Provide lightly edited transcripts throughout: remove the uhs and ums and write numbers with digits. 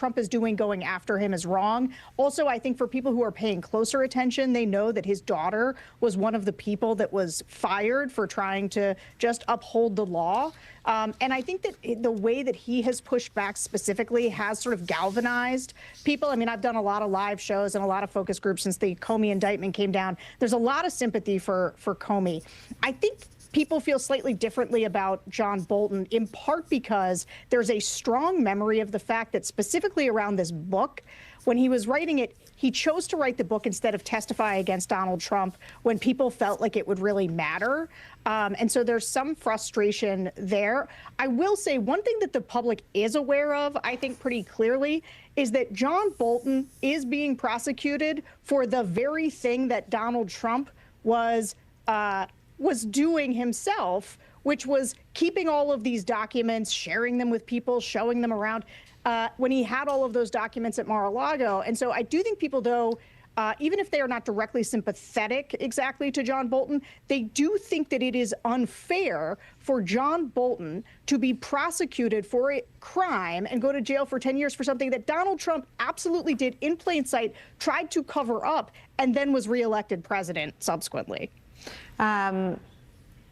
Trump is doing going after him is wrong. Also, I think for people who are paying closer attention, they know that his daughter was one of the people that was fired for trying to just uphold the law. And I think that the way that he has pushed back specifically has sort of galvanized people. I mean, I've done a lot of live shows and a lot of focus groups since the Comey indictment came down. There's a lot of sympathy for Comey. I think people feel slightly differently about John Bolton, in part because there's a strong memory of the fact that specifically around this book, when he was writing it, he chose to write the book instead of testify against Donald Trump when people felt like it would really matter. And so there's some frustration there. I will say one thing that the public is aware of, I think pretty clearly, is that John Bolton is being prosecuted for the very thing that Donald Trump was doing himself, which was keeping all of these documents, sharing them with people, showing them around when he had all of those documents at Mar-a-Lago. And so I do think people, though, even if they are not directly sympathetic exactly to John Bolton, they do think that it is unfair for John Bolton to be prosecuted for a crime and go to jail for 10 years for something that Donald Trump absolutely did in plain sight, tried to cover up, and then was reelected president subsequently.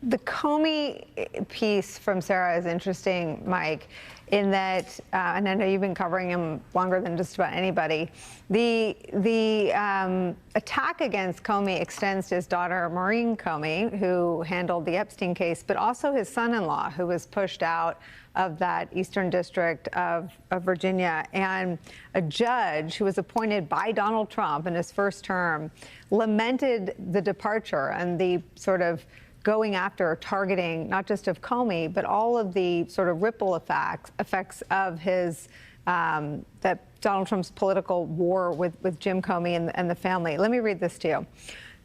The Comey piece from Sarah is interesting, Mike, in that, and I know you've been covering him longer than just about anybody, the attack against Comey extends to his daughter, Maureen Comey, who handled the Epstein case, but also his son-in-law, who was pushed out of that Eastern District of Virginia. And a judge who was appointed by Donald Trump in his first term lamented the departure and the sort of going after, targeting, not just of Comey, but all of the sort of ripple effects of his, that Donald Trump's political war with Jim Comey and the family. Let me read this to you.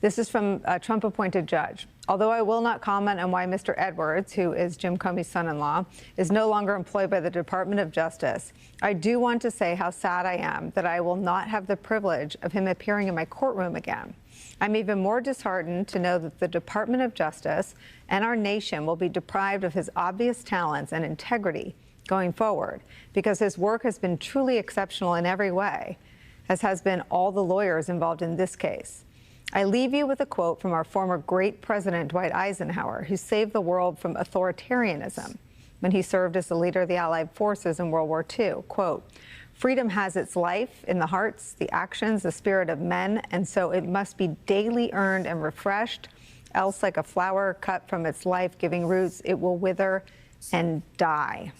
This is from a Trump-appointed judge. Although I will not comment on why Mr. Edwards, who is Jim Comey's son-in-law, is no longer employed by the Department of Justice, I do want to say how sad I am that I will not have the privilege of him appearing in my courtroom again. I'm even more disheartened to know that the Department of Justice and our nation will be deprived of his obvious talents and integrity going forward, because his work has been truly exceptional in every way, as has been all the lawyers involved in this case. I leave you with a quote from our former great president, Dwight Eisenhower, who saved the world from authoritarianism when he served as the leader of the Allied forces in World War II. Quote, freedom has its life in the hearts, the actions, the spirit of men, and so it must be daily earned and refreshed, else like a flower cut from its life-giving roots, it will wither and die.